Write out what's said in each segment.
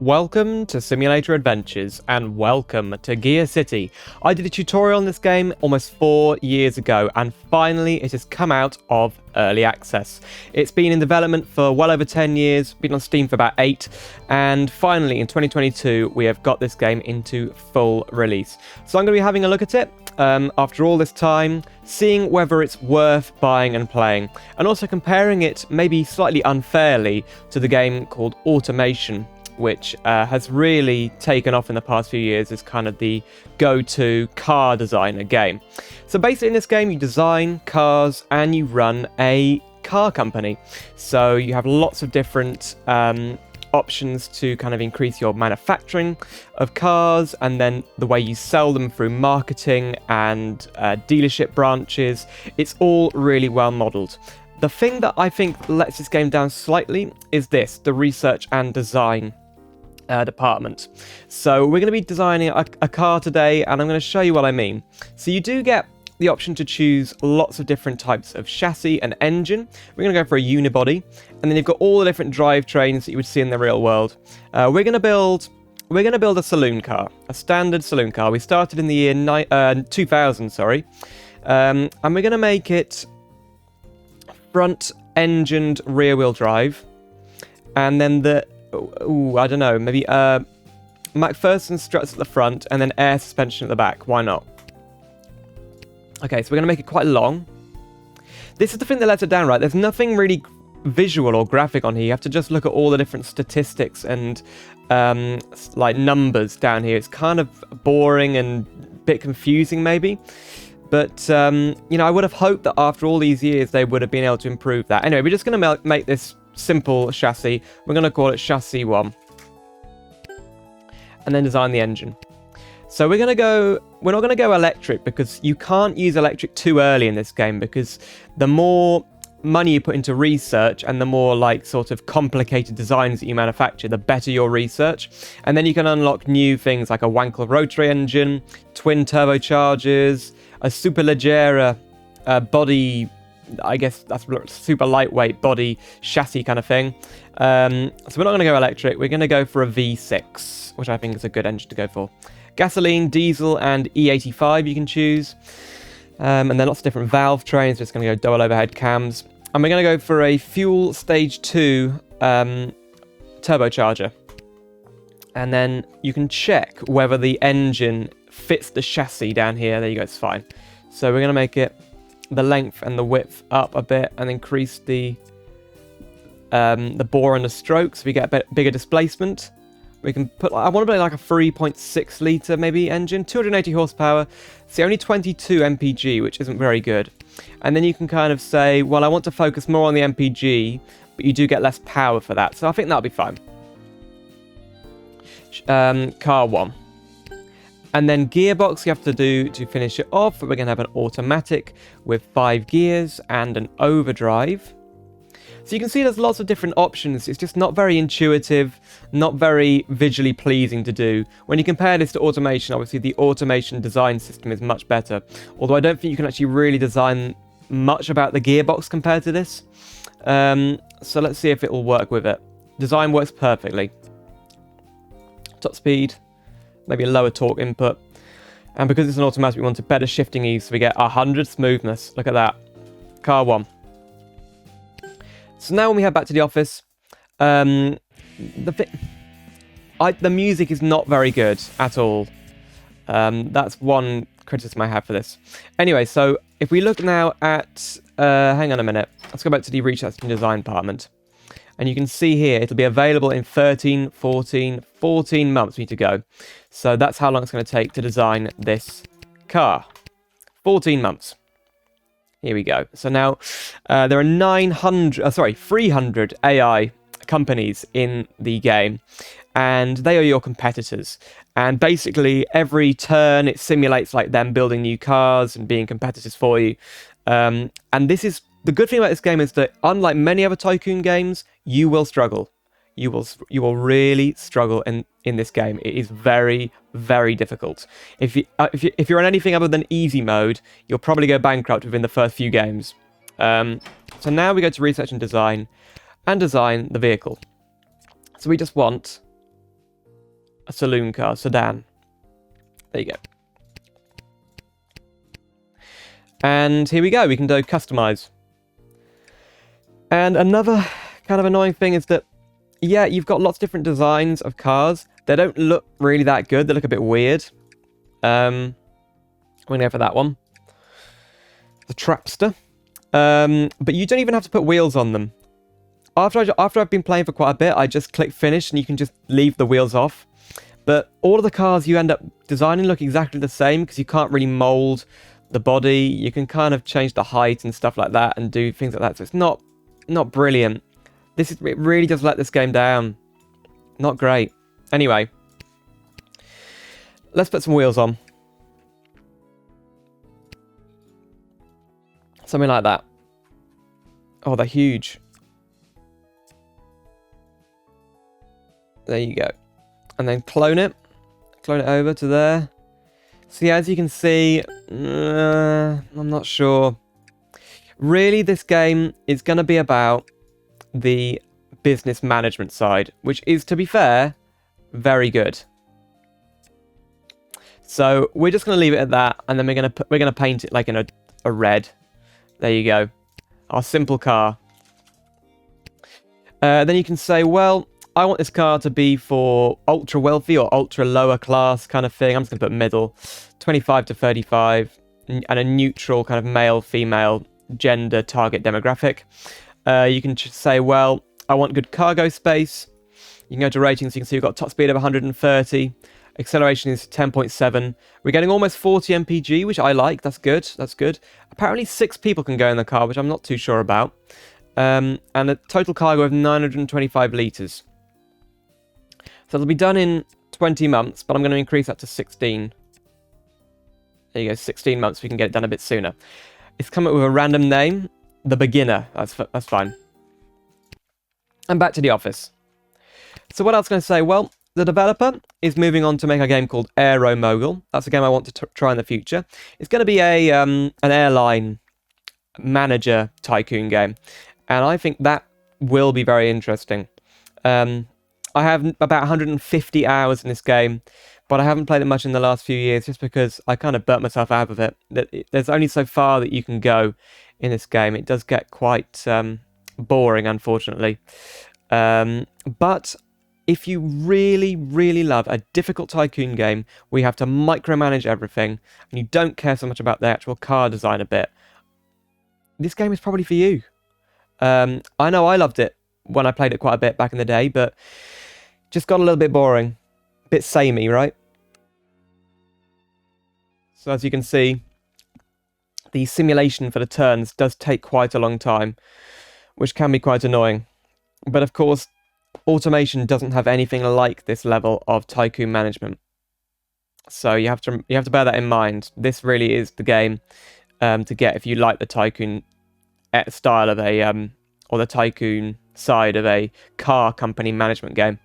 Welcome to Simulator Adventures, and welcome to GearCity. I did a tutorial on this game almost 4 years ago, and finally it has come out of early access. It's been in development for well over 10 years, been on Steam for about 8, and finally in 2022 we have got this game into full release. So I'm going to be having a look at it after all this time, seeing whether it's worth buying and playing, and also comparing it maybe slightly unfairly to the game called Automation, which has really taken off in the past few years as kind of the go-to car designer game. So basically in this game you design cars and you run a car company. So you have lots of different options to kind of increase your manufacturing of cars, and then the way you sell them through marketing and dealership branches. It's all really well modeled. The thing that I think lets this game down slightly is the research and design department. So we're going to be designing a car today, and I'm going to show you what I mean. So you do get the option to choose lots of different types of chassis and engine. We're going to go for a unibody, and then you've got all the different drivetrains that you would see in the real world. We're going to build a saloon car, a standard saloon car. We started in the year 2000, sorry, and we're going to make it front-engined rear-wheel drive, and then I don't know, maybe McPherson struts at the front and then air suspension at the back. Why not? Okay, so we're going to make it quite long. This is the thing that lets it down, right? There's nothing really visual or graphic on here. You have to just look at all the different statistics and like numbers down here. It's kind of boring and a bit confusing maybe. But, you know, I would have hoped that after all these years they would have been able to improve that. Anyway, we're just going to make this simple chassis. We're going to call it chassis 1. And then design the engine. So we're not going to go electric, because you can't use electric too early in this game, because the more money you put into research and the more like sort of complicated designs that you manufacture, the better your research. And then you can unlock new things like a Wankel rotary engine, twin turbochargers, a superleggera body, I guess that's super lightweight body chassis kind of thing. So we're not going to go electric. We're going to go for a V6, which I think is a good engine to go for. Gasoline, diesel, and E85 you can choose. And then lots of different valve trains. Just going to go double overhead cams. And we're going to go for a fuel stage 2 turbocharger. And then you can check whether the engine fits the chassis down here. There you go, it's fine. So we're going to make it the length and the width up a bit and increase the bore and the stroke so we get a bit bigger displacement. We can put, I want to put like a 3.6 litre maybe engine, 280 horsepower. See, only 22 mpg, which isn't very good. And then you can kind of say, well, I want to focus more on the mpg, but you do get less power for that. So I think that'll be fine. Car 1. And then gearbox you have to do to finish it off. We're going to have an automatic with 5 gears and an overdrive. So you can see there's lots of different options. It's just not very intuitive, not very visually pleasing to do. When you compare this to automation, obviously the automation design system is much better. Although I don't think you can actually really design much about the gearbox compared to this. So let's see if it will work with it. Design works perfectly. Top speed. Maybe a lower torque input. And because it's an automatic, we want a better shifting ease, so we get 100 smoothness. Look at that. Car 1. So now when we head back to the office, the music is not very good at all. That's one criticism I have for this. Anyway, so if we look now at... hang on a minute. Let's go back to the research and design department. And you can see here, it'll be available in 13 months we need to go. So that's how long it's going to take to design this car. 14 months. Here we go. So now there are 300 AI companies in the game, and they are your competitors. And basically every turn it simulates like them building new cars and being competitors for you. And this is the good thing about this game, is that unlike many other Tycoon games, you will struggle. You will really struggle in this game. It is very, very difficult. If you're on anything other than easy mode, you'll probably go bankrupt within the first few games. So now we go to research and design the vehicle. So we just want a saloon car, sedan. There you go. And here we go. We can do customize. And another kind of annoying thing is that, yeah, you've got lots of different designs of cars. They don't look really that good. They look a bit weird. I'm going to go for that one. The Trapster. But you don't even have to put wheels on them. After I've been playing for quite a bit, I just click finish and you can just leave the wheels off. But all of the cars you end up designing look exactly the same because you can't really mold the body. You can kind of change the height and stuff like that and do things like that. So it's not brilliant. It really does let this game down. Not great. Anyway, let's put some wheels on. Something like that. Oh, they're huge. There you go. And then clone it. Clone it over to there. So yeah, as you can see, I'm not sure. Really, this game is going to be about the business management side, which is, to be fair, very good. So we're just going to leave it at that, and then we're going to paint it like in a red. There you go. Our simple car. Then you can say, well, I want this car to be for ultra wealthy or ultra lower class kind of thing. I'm just going to put middle, 25 to 35, and a neutral kind of male, female, gender target demographic. You can just say, well, I want good cargo space. You can go to ratings. So you can see we've got top speed of 130. Acceleration is 10.7. We're getting almost 40 mpg, which I like. That's good. That's good. Apparently 6 people can go in the car, which I'm not too sure about. And a total cargo of 925 litres. So it'll be done in 20 months, but I'm going to increase that to 16. There you go, 16 months. We can get it done a bit sooner. It's come up with a random name. The Beginner. That's fine. And back to the office. So what else can I say? Well, the developer is moving on to make a game called Aero Mogul. That's a game I want to try in the future. It's going to be an airline manager tycoon game. And I think that will be very interesting. I have about 150 hours in this game, but I haven't played it much in the last few years just because I kind of burnt myself out of it. There's only so far that you can go in this game. It does get quite boring, unfortunately. But if you really, really love a difficult tycoon game where you have to micromanage everything and you don't care so much about the actual car design a bit, this game is probably for you. I know I loved it when I played it quite a bit back in the day, but just got a little bit boring. A bit samey, right? So as you can see, the simulation for the turns does take quite a long time, which can be quite annoying. But of course, automation doesn't have anything like this level of tycoon management. So you have to bear that in mind. This really is the game to get if you like the tycoon style of a or the tycoon side of a car company management game.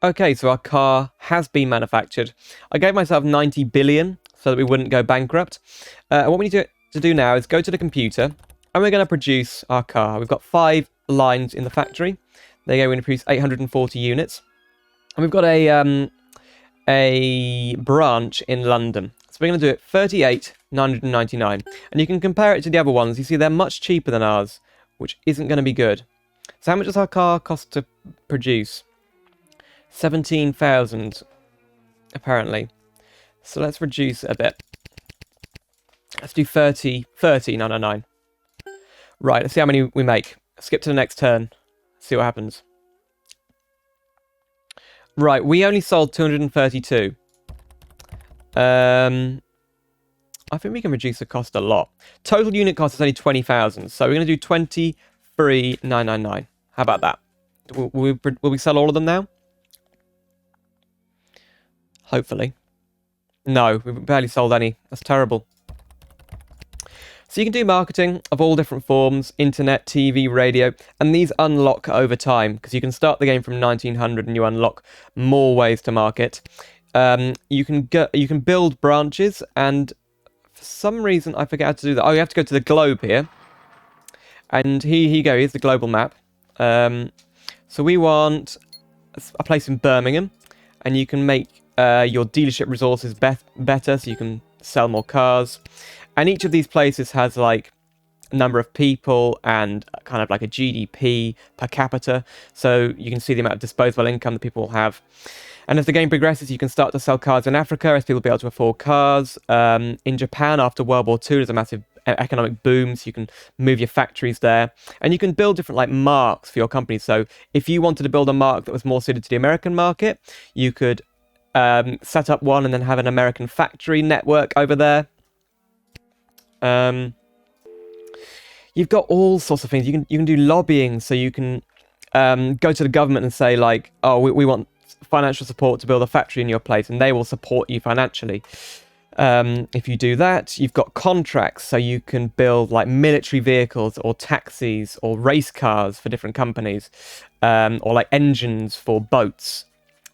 Okay, so our car has been manufactured. I gave myself 90 billion so that we wouldn't go bankrupt. What we need to do now is go to the computer and we're going to produce our car. We've got 5 lines in the factory. There you go, we're going to produce 840 units. And we've got a branch in London. So we're going to do it 38,999. And you can compare it to the other ones. You see they're much cheaper than ours, which isn't going to be good. So how much does our car cost to produce? 17,000, apparently. So let's reduce it a bit. Let's do 30,999. Right, let's see how many we make. Skip to the next turn. See what happens. Right, we only sold 232. I think we can reduce the cost a lot. Total unit cost is only 20,000, so we're going to do 23,999. How about that? Will we sell all of them now? Hopefully. No, we've barely sold any. That's terrible. So you can do marketing of all different forms, internet, TV, radio, and these unlock over time because you can start the game from 1900 and you unlock more ways to market. You can build branches, and for some reason I forget how to do that. Oh, you have to go to the globe here, and here you go. Here's the global map. So we want a place in Birmingham, and you can make your dealership resources better, so you can sell more cars. And each of these places has like a number of people and kind of like a GDP per capita, so you can see the amount of disposable income that people will have. And as the game progresses, you can start to sell cars in Africa as people will be able to afford cars. In Japan, after World War II, there's a massive economic boom, so you can move your factories there. And you can build different like marks for your company. So if you wanted to build a mark that was more suited to the American market, you could set up one and then have an American factory network over there. You've got all sorts of things. You can do lobbying, so you can go to the government and say like, oh, we want financial support to build a factory in your place, and they will support you financially. If you do that, you've got contracts, so you can build like military vehicles or taxis or race cars for different companies, or like engines for boats.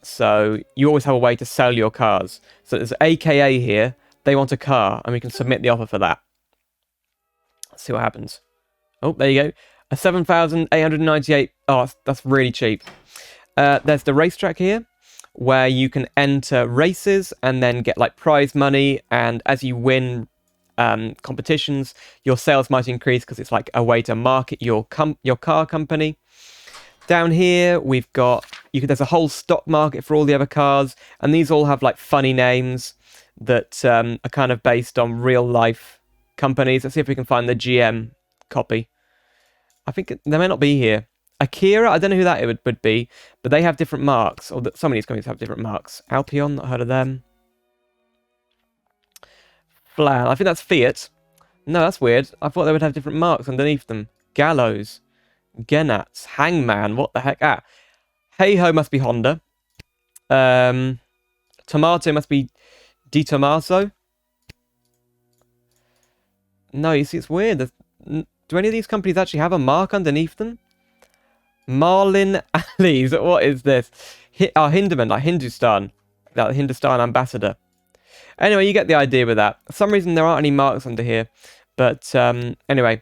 So you always have a way to sell your cars. So there's AKA here. They want a car, and we can submit the offer for that. Let's see what happens. Oh, there you go. A 7,898. Oh, that's really cheap. There's the racetrack here, where you can enter races and then get like prize money. And as you win competitions, your sales might increase because it's like a way to market your car company. Down here, we've got there's a whole stock market for all the other cars, and these all have like funny names that are kind of based on real life companies. Let's see if we can find the GM copy. I think they may not be here. Akira, I don't know who that would be, but they have different marks, or some of these companies have different marks. Alpion, not heard of them. Flan, I think that's Fiat. No, that's weird. I thought they would have different marks underneath them. Gallows, Genats, Hangman, what the heck? Ah, Hey-Ho must be Honda. Tomato must be Di Tomaso. No, you see, it's weird. Do any of these companies actually have a mark underneath them? Marlin Ali's. What is this? Hinderman, like Hindustan. That Hindustan ambassador. Anyway, you get the idea with that. For some reason, there aren't any marks under here. But anyway,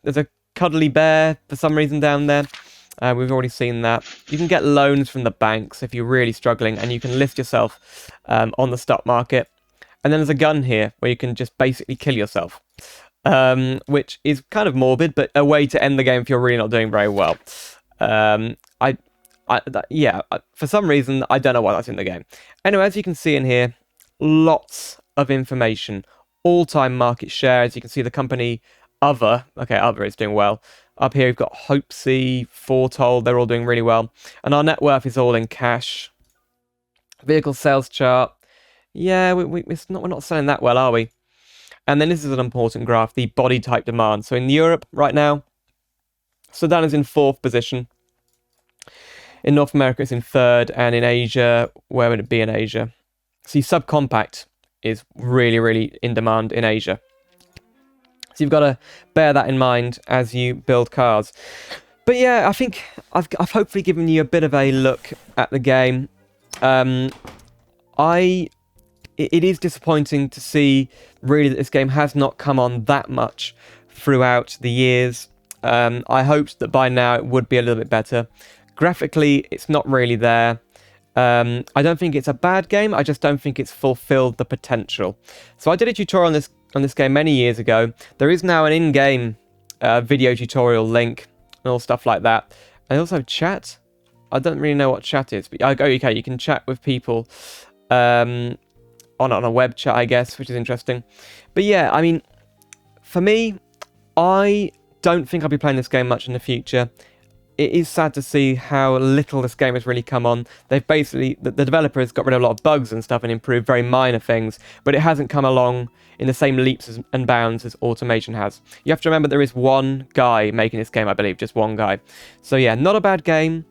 there's a cuddly bear for some reason down there. We've already seen that. You can get loans from the banks if you're really struggling, and you can list yourself on the stock market. And then there's a gun here where you can just basically kill yourself. Which is kind of morbid, but a way to end the game if you're really not doing very well. For some reason, I don't know why that's in the game. Anyway, as you can see in here, lots of information. All-time market share. As you can see, the company Other. Okay, Other is doing well. Up here, we've got Hopesy, Foretold. They're all doing really well. And our net worth is all in cash. Vehicle sales chart. Yeah, we're not selling that well, are we? And then this is an important graph, the body type demand. So in Europe right now, Sedan is in 4th position. In North America, it's in 3rd. And in Asia, where would it be in Asia? See, subcompact is really, really in demand in Asia. So you've got to bear that in mind as you build cars. But yeah, I think I've hopefully given you a bit of a look at the game. It is disappointing to see, really, that this game has not come on that much throughout the years. I hoped that by now it would be a little bit better. Graphically, it's not really there. I don't think it's a bad game. I just don't think it's fulfilled the potential. So I did a tutorial on this game many years ago. There is now an in-game video tutorial link and all stuff like that. And also chat. I don't really know what chat is, but okay, you can chat with people. On a web chat, I guess, which is interesting. But yeah, I mean, for me, I don't think I'll be playing this game much in the future. It is sad to see how little this game has really come on. They've basically, the developer has got rid of a lot of bugs and stuff and improved very minor things, but it hasn't come along in the same leaps and bounds as Automation has. You have to remember there is one guy making this game, I believe, just one guy. So yeah, not a bad game.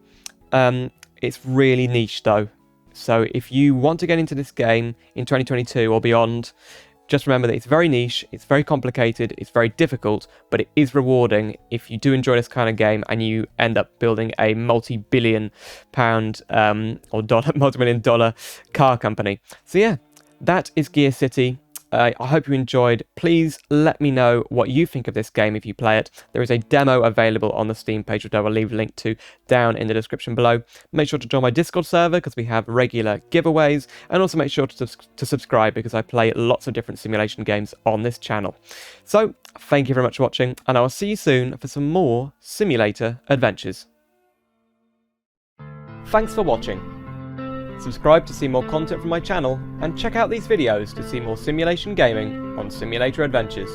It's really niche though. So if you want to get into this game in 2022 or beyond, just remember that it's very niche, it's very complicated, it's very difficult, but it is rewarding if you do enjoy this kind of game and you end up building a multi-billion pound or multi-million dollar car company. So yeah, that is GearCity. I hope you enjoyed. Please let me know what you think of this game if you play it. There is a demo available on the Steam page, which I will leave a link to down in the description below. Make sure to join my Discord server because we have regular giveaways, and also make sure to subscribe because I play lots of different simulation games on this channel. So, thank you very much for watching, and I will see you soon for some more simulator adventures. Thanks for watching. Subscribe to see more content from my channel, and check out these videos to see more simulation gaming on Simulator Adventures.